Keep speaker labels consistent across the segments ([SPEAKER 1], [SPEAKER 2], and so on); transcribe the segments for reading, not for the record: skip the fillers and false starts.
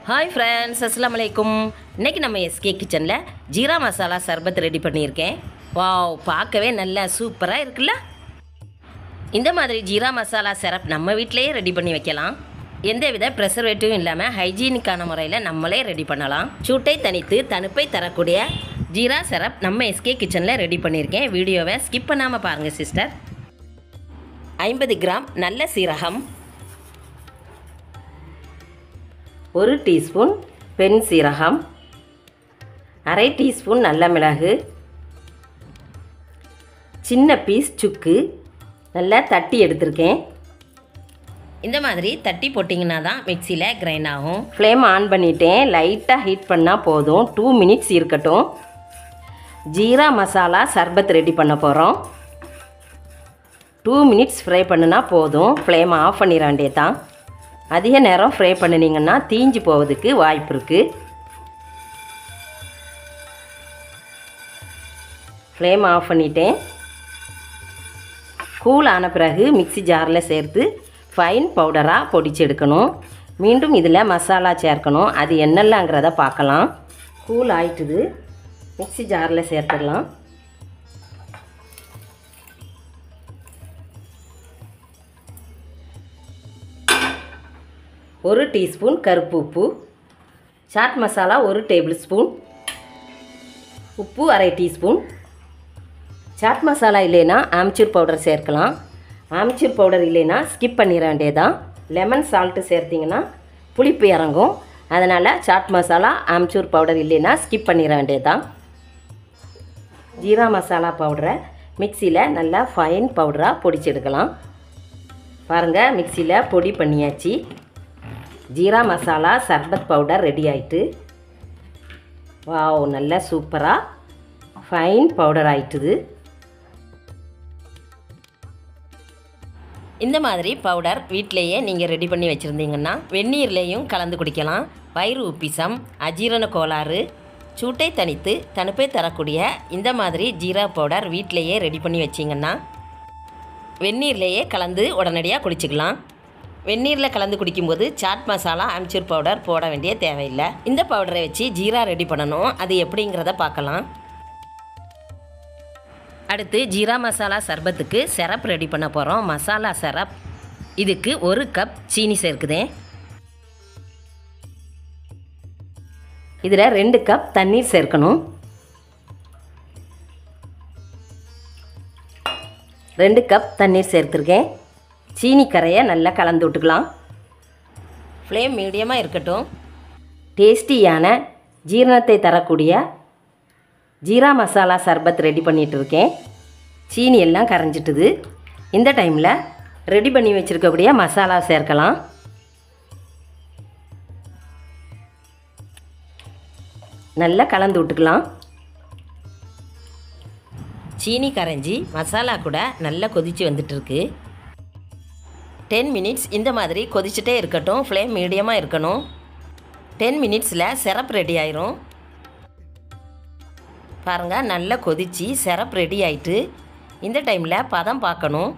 [SPEAKER 1] Hi friends अस्सलाम वालेकुम। इनकी நம்ம எஸ்கே கிச்சன்ல ஜீரா மசாலா சர்பத் ரெடி பண்ணியிருக்கேன். வாவ், பார்க்கவே நல்லா சூப்பரா இருக்குல்ல. இந்த மாதிரி ஜீரா மசாலா சிரப் நம்ம வீட்லயே ரெடி பண்ணி வைக்கலாம். எந்தவித ப்ரெசர்வேட்டிவும் இல்லாமல் ஹைஜீனிக்கான முறையில் நம்மளே ரெடி பண்ணலாம். சூட்டை தணித்து தணுப்பை தரக்கூடிய ஜீரா சிரப் நம்ம எஸ்கே கிச்சனில் ரெடி பண்ணியிருக்கேன். வீடியோவை ஸ்கிப் பண்ணாமல் பாருங்கள் சிஸ்டர். 50 கிராம் நல்ல சீரகம், 1 டீஸ்பூன் பென் சீரகம், அரை டீஸ்பூன் நல்ல மிளகு, சின்ன பீஸ் சுக்கு நல்லா தட்டி எடுத்திருக்கேன். இந்த மாதிரி தட்டி போட்டிங்கன்னா தான் மிக்சியில் கிரைண்ட் ஆகும். ஃப்ளேம் ஆன் பண்ணிட்டேன். லைட்டாக ஹீட் பண்ணால் போதும். 2 மினிட்ஸ் இருக்கட்டும். ஜீரா மசாலா சர்பத் ரெடி பண்ண போகிறோம். 2 மினிட்ஸ் ஃப்ரை பண்ணினா போதும். ஃப்ளேம் ஆஃப் பண்ணிட வேண்டியதான். அதிக நேரம் ஃப்ரை பண்ணினீங்கன்னா தீஞ்சு போவதுக்கு வாய்ப்பு இருக்குது. ஃப்ளேம் ஆஃப் பண்ணிட்டேன். கூல் ஆன பிறகு மிக்ஸி ஜாரில் சேர்த்து ஃபைன் பவுடராக பொடிச்சு எடுக்கணும். மீண்டும் இதில் மசாலா சேர்க்கணும். அது என்னெல்லாங்கிறத பார்க்கலாம். கூல் ஆயிட்டுது. மிக்ஸி ஜாரில் சேர்த்துடலாம். ஒரு டீஸ்பூன் கருப்பு உப்பு, சாட் மசாலா 1 டேபிள் ஸ்பூன், உப்பு அரை டீஸ்பூன். சாட் மசாலா இல்லைன்னா ஆம்ச்சூர் பவுடர் சேர்க்கலாம். ஆம்ச்சூர் பவுடர் இல்லைன்னா ஸ்கிப் பண்ணிட வேண்டியதான். லெமன் சால்ட்டு சேர்த்திங்கன்னா புளிப்பு இறங்கும். அதனால் சாட் மசாலா ஆம்ச்சூர் பவுடர் இல்லைன்னா ஸ்கிப் பண்ணிட வேண்டியதான். ஜீரா மசாலா பவுடரை மிக்சியில் நல்லா ஃபைன் பவுடராக பொடிச்சு எடுக்கலாம். பாருங்கள், மிக்சியில் பொடி பண்ணியாச்சு. ஜீரா மசாலா சர்பத் பவுடர் ரெடி ஆயிட்டு. வாவ், நல்லா சூப்பராக ஃபைன் பவுடர் ஆயிட்டுது. இந்த மாதிரி பவுடர் வீட்டிலையே நீங்கள் ரெடி பண்ணி வச்சுருந்தீங்கன்னா வெந்நீர்லேயும் கலந்து குடிக்கலாம். வயிறு உப்பிசம், அஜீரண கோளாறு, சூட்டை தணித்து தணுப்பை தரக்கூடிய இந்த மாதிரி ஜீரா பவுடர் வீட்டிலையே ரெடி பண்ணி வச்சிங்கன்னா வெந்நீர்லேயே கலந்து உடனடியாக குடிச்சிக்கலாம். வெந்நீரில் கலந்து குடிக்கும்போது சாட் மசாலா ஆம்ச்சூர் பவுடர் போட வேண்டிய தேவையில்லை. இந்த பவுடரை வச்சு ஜீரா ரெடி பண்ணணும். அது எப்படிங்கிறத பார்க்கலாம். அடுத்து ஜீரா மசாலா சர்பத்துக்கு சிரப் ரெடி பண்ண போகிறோம். மசாலா சிரப். இதுக்கு 1 கப் சீனி சேர்க்குதேன். இதில் 2 கப் தண்ணீர் சேர்க்கணும். 2 கப் தண்ணீர் சேர்த்துருக்கேன். சீனி கரையை நல்லா கலந்து விட்டுக்கலாம். ஃப்ளேம் மீடியமாக இருக்கட்டும். டேஸ்டியான ஜீரணத்தை தரக்கூடிய ஜீரா மசாலா சர்பத் ரெடி பண்ணிகிட்டு இருக்கேன். சீனி எல்லாம் கரைஞ்சிட்டுது. இந்த டைமில் ரெடி பண்ணி வச்சுருக்கக்கூடிய மசாலா சேர்க்கலாம். நல்லா கலந்து விட்டுக்கலாம். சீனி கரைஞ்சி மசாலா கூட நல்லா கொதித்து வந்துட்டுருக்கு. 10 மினிட்ஸ் இந்த மாதிரி கொதிச்சுட்டே இருக்கட்டும். ஃப்ளேம் மீடியமாக இருக்கணும். 10 மினிட்ஸில் சிரப் ரெடி ஆயிரும். பாருங்கள், நல்லா கொதித்து சிரப் ரெடி ஆயிட்டு. இந்த டைமில் பதம் பார்க்கணும்.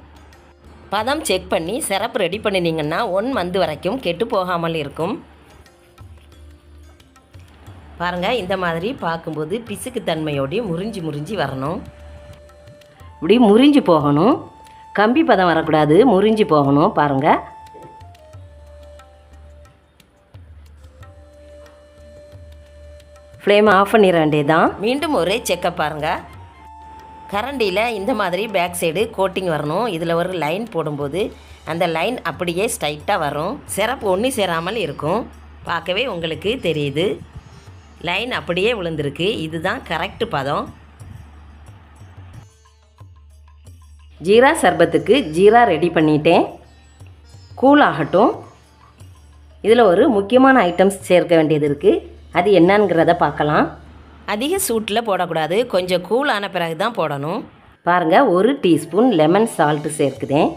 [SPEAKER 1] பதம் செக் பண்ணி சிரப் ரெடி பண்ணினீங்கன்னா 1 மந்த் வரைக்கும் கெட்டு போகாமல் இருக்கும். பாருங்கள், இந்த மாதிரி பார்க்கும்போது பிசுக்கு தன்மையோடு முறிஞ்சி வரணும். இப்படி முறிஞ்சு போகணும். கம்பி பதம் வரக்கூடாது, முறிஞ்சு போகணும். பாருங்கள், ஃப்ளேம் ஆஃப் பண்ணிட வேண்டியதான். மீண்டும் ஒரு செக்கப் பாருங்கள். கரண்டியில் இந்த மாதிரி பேக் சைடு கோட்டிங் வரணும். இதில் ஒரு லைன் போடும்போது அந்த லைன் அப்படியே ஸ்ட்ரைட்டாக வரும். சிரப் ஒன்று சேராமல் இருக்கும். பார்க்கவே உங்களுக்கு தெரியுது. லைன் அப்படியே விழுந்திருக்கு. இதுதான் கரெக்டு பதம். ஜீரா சர்பத்துக்கு ஜீரா ரெடி பண்ணிட்டேன். கூல் ஆகட்டும். இதில் ஒரு முக்கியமான ஐட்டம்ஸ் சேர்க்க வேண்டியது இருக்குது. அது என்னங்கிறத பார்க்கலாம். அதிக சூட்டில் போடக்கூடாது. கொஞ்சம் கூல் ஆன பிறகு தான் போடணும். பாருங்கள், 1 டீஸ்பூன் லெமன் சால்ட்டு சேர்க்குதேன்.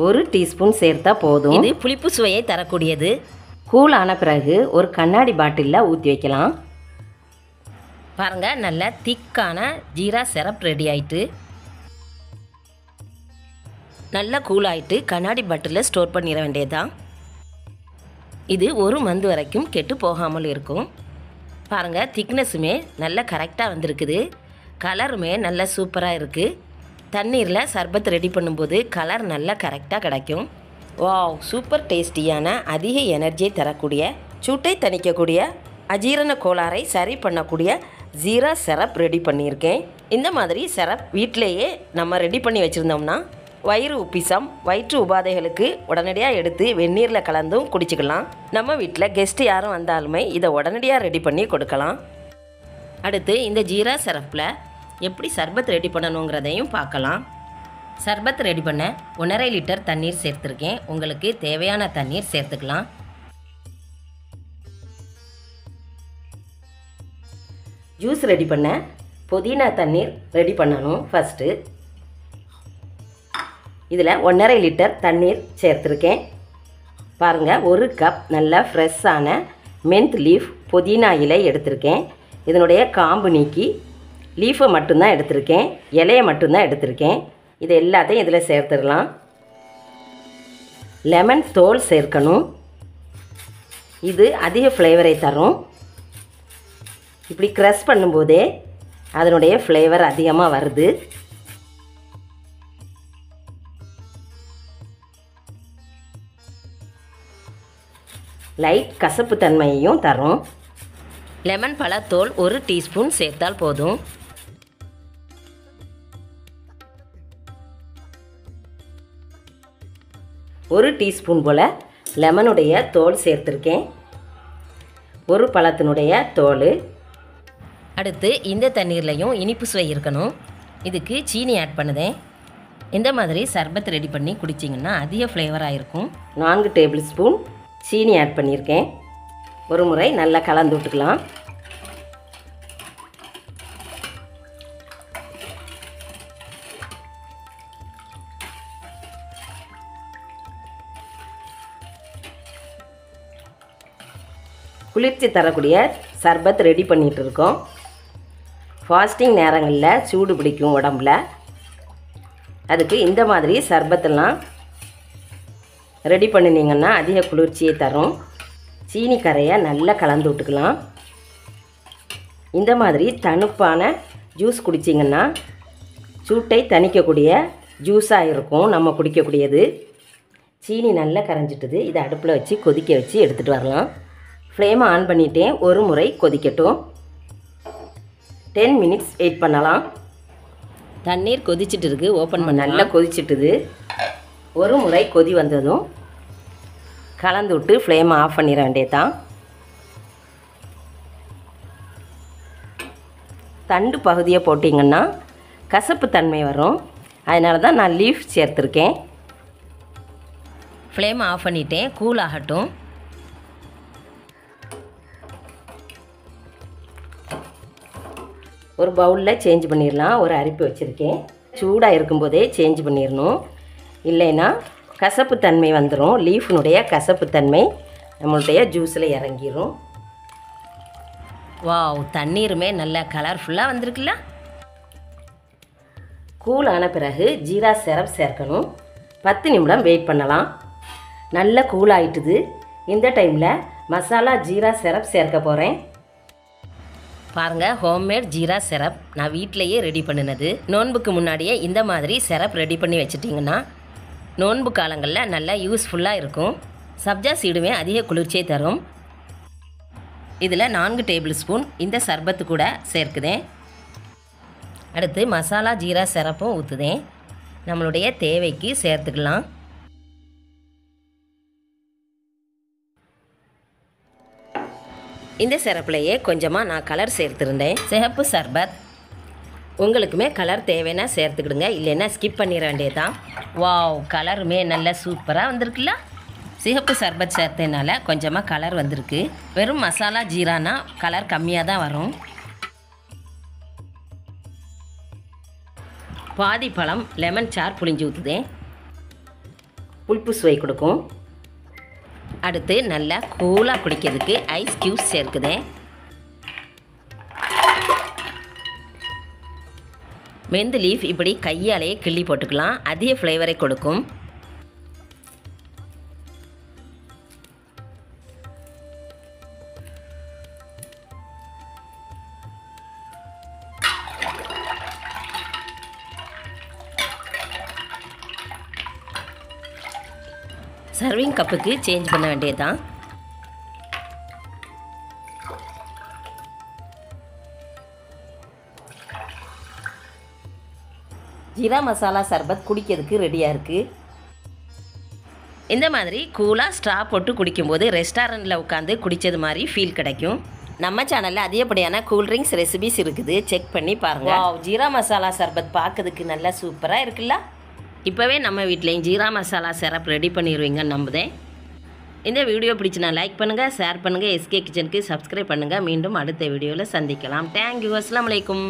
[SPEAKER 1] 1 டீஸ்பூன் சேர்த்தா போதும். இது புளிப்பு சுவையை தரக்கூடியது. கூல் ஆன பிறகு ஒரு கண்ணாடி பாட்டிலில் ஊற்றி வைக்கலாம். பாருங்கள், நல்ல திக்கான ஜீரா சிரப் ரெடி ஆயிட்டு. நல்லா கூல் ஆகிட்டு கண்ணாடி பாட்டிலில் ஸ்டோர் பண்ணிட வேண்டியதுதான். இது 1 மந்த் வரைக்கும் கெட்டு போகாமல் இருக்கும். பாருங்கள், திக்னஸுமே நல்ல கரெக்டாக வந்திருக்குது. கலருமே நல்ல சூப்பராக இருக்குது. தண்ணீரில் சர்பத் ரெடி பண்ணும்போது கலர் நல்லா கரெக்டாக கிடைக்கும். வாவ், சூப்பர் டேஸ்டியான அதிக எனர்ஜியை தரக்கூடிய, சூட்டை தணிக்கக்கூடிய, அஜீரண கோளாறை சரி பண்ணக்கூடிய ஜீரா சிரப் ரெடி பண்ணியிருக்கேன். இந்த மாதிரி சிரப் வீட்டிலேயே நம்ம ரெடி பண்ணி வச்சுருந்தோம்னா வயிறு உப்பிசம், வயிற்று உபாதைகளுக்கு உடனடியாக எடுத்து வெந்நீரில் கலந்தும் குடிச்சிக்கலாம். நம்ம வீட்டில் கெஸ்ட்டு யாரும் வந்தாலுமே இதை உடனடியாக ரெடி பண்ணி கொடுக்கலாம். அடுத்து இந்த ஜீரா சிரப்பில் எப்படி சர்பத் ரெடி பண்ணணுங்கிறதையும் பார்க்கலாம். சர்பத் ரெடி பண்ண 1.5 லிட்டர் தண்ணீர் சேர்த்துருக்கேன். உங்களுக்கு தேவையான தண்ணீர் சேர்த்துக்கலாம். ஜூஸ் ரெடி பண்ண புதினா தண்ணீர் ரெடி பண்ணணும். ஃபஸ்ட்டு இதில் 1.5 லிட்டர் தண்ணீர் சேர்த்துருக்கேன். பாருங்கள், 1 கப் நல்லா ஃப்ரெஷ்ஷான மென்த் லீஃப் புதினா இலை எடுத்திருக்கேன். இதனுடைய காம்பு நீக்கி லீஃபை மட்டும்தான் எடுத்திருக்கேன், இலையை மட்டும்தான் எடுத்திருக்கேன். இது எல்லாத்தையும் இதில் சேர்த்துடலாம். லெமன் தோல் சேர்க்கணும். இது அதிக ஃப்ளேவரை தரும். இப்படி க்ரஷ் பண்ணும்போதே அதனுடைய ஃப்ளேவர் அதிகமாக வருது. லைட் கசப்பு தன்மையையும் தரும். லெமன் பழத்தோல் 1 டீஸ்பூன் சேர்த்தால் போதும். ஒரு டீஸ்பூன் போல் லெமனுடைய தோல் சேர்த்துருக்கேன். 1 பழத்தினுடைய தோல். அடுத்து இந்த தண்ணீர்லையும் இனிப்பு சுவை இருக்கணும். இதுக்கு சீனி ஆட் பண்ணுதேன். இந்த மாதிரி சர்பத் ரெடி பண்ணி குடிச்சிங்கன்னா அதிக ஃப்ளேவராக இருக்கும். 4 டேபிள் ஸ்பூன் சீனி ஆட் பண்ணியிருக்கேன். ஒரு முறை நல்லா கலந்து விட்டுக்கலாம். குளிர்ச்சி தரக்கூடிய சர்பத் ரெடி பண்ணிகிட்டு இருக்கோம். ஃபாஸ்டிங் நேரங்களில் சூடு பிடிக்கும் உடம்புல. அதுக்கு இந்த மாதிரி சர்பத்தெல்லாம் ரெடி பண்ணினீங்கன்னா அதிக குளிர்ச்சியை தரும். சீனி கரையை நல்லா கலந்து விட்டுக்கலாம். இந்த மாதிரி தணுப்பான ஜூஸ் குடிச்சிங்கன்னா சூட்டை தணிக்கக்கூடிய ஜூஸாக இருக்கும் நம்ம குடிக்கக்கூடியது. சீனி நல்லா கரைஞ்சிட்டுது. இதை அடுப்பில் வச்சு கொதிக்க வச்சு எடுத்துகிட்டு வரலாம். ஃப்ளேமை ஆன் பண்ணிட்டேன். ஒரு முறை கொதிக்கட்டும். 10 மினிட்ஸ் வெயிட் பண்ணலாம். தண்ணீர் கொதிச்சிட்டு இருக்கு. ஓப்பன் பண்ண நல்லா கொதிச்சிட்டுது. ஒரு முறை கொதி வந்ததும் கலந்து விட்டு ஃப்ளேமை ஆஃப் பண்ணிட வேண்டியதான். தண்டு பகுதியை போட்டிங்கன்னா கசப்பு தன்மை வரும். அதனால தான் நான் லீஃப் சேர்த்துருக்கேன். ஃப்ளேமை ஆஃப் பண்ணிட்டேன். கூல் ஆகட்டும். ஒரு பவுலில் சேஞ்ச் பண்ணிடலாம். ஒரு அரிப்பு வச்சுருக்கேன். சூடாக இருக்கும்போதே சேஞ்ச் பண்ணிடணும். இல்லைன்னா கசப்பு தன்மை வந்துடும். லீஃபினுடைய கசப்பு தன்மை நம்மளுடைய ஜூஸில் இறங்கிடும். வாவ், தண்ணீருமே நல்ல கலர்ஃபுல்லாக வந்திருக்குல்ல. கூல் ஆன பிறகு ஜீரா சிரப் சேர்க்கணும். 10 நிமிடம் வெயிட் பண்ணலாம். நல்ல கூல் ஆகிட்டுது. இந்த டைமில் மசாலா ஜீரா சிரப் சேர்க்க போகிறேன். பாருங்கள், ஹோம்மேட் ஜீரா சிரப் நான் வீட்டிலையே ரெடி பண்ணினது. நோன்புக்கு முன்னாடியே இந்த மாதிரி சிரப் ரெடி பண்ணி வச்சுட்டிங்கன்னா நோன்பு காலங்களில் நல்லா யூஸ்ஃபுல்லாக இருக்கும். சப்ஜா சீடுமே அதிக குளிர்ச்சியை தரும். இதில் 4 டேபிள் ஸ்பூன் இந்த சர்பத்து கூட சேர்க்குதேன். அடுத்து மசாலா ஜீரா சிரப்பும் ஊற்றுதேன். நம்மளுடைய தேவைக்கு சேர்த்துக்கலாம். இந்த சிரப்புலையே கொஞ்சமாக நான் கலர் சேர்த்துருந்தேன். சிகப்பு சர்பத். உங்களுக்குமே கலர் தேவைன்னா சேர்த்துக்கிடுங்க, இல்லைன்னா ஸ்கிப் பண்ணிட வேண்டியதுதான். வாவ், கலருமே நல்ல சூப்பராக வந்திருக்குல்ல. சிகப்பு சர்பத் சேர்த்தனால கொஞ்சமாக கலர் வந்திருக்கு. வெறும் மசாலா ஜீரானா கலர் கம்மியாக தான் வரும். பாதி பழம் லெமன் சார் புளிஞ்சு ஊற்றுதேன். புளிப்பு சுவை கொடுக்கும். அடுத்து நல்லா கூலாக குடிக்கிறதுக்கு ஐஸ் க்யூப்ஸ் சேர்க்குதேன். மெந்து லீஃப் இப்படி கையாலேயே கிள்ளி போட்டுக்கலாம். அதிக ஃப்ளேவரை கொடுக்கும். சர்விங் கப்புக்கு சேஞ்ச் பண்ண வேண்டியது தான். ஜீரா மசாலா சர்பத் குடிக்கிறதுக்கு ரெடியாக இருக்குது. இந்த மாதிரி கூலாக ஸ்ட்ரா போட்டு குடிக்கும்போது ரெஸ்டாரண்ட்டில் உட்காந்து குடித்தது மாதிரி ஃபீல் கிடைக்கும். நம்ம சேனலில் அதிகப்படியான கூல்ட்ரிங்க்ஸ் ரெசிபிஸ் இருக்குது, செக் பண்ணி பாருங்கள். வாவ், ஜீரா மசாலா சர்பத் பார்க்கறதுக்கு நல்லா சூப்பராக இருக்குல்ல. இப்போவே நம்ம வீட்லேயும் ஜீரா மசாலா சிரப் ரெடி பண்ணிடுவீங்கன்னு நம்புதேன். இந்த வீடியோ பிடிச்சினா லைக் பண்ணுங்கள், ஷேர் பண்ணுங்கள், எஸ்கே கிச்சனுக்கு சப்ஸ்கிரைப் பண்ணுங்கள். மீண்டும் அடுத்த வீடியோவில் சந்திக்கலாம். தேங்க்யூ. அஸ்ஸலாமு அலைக்கும்.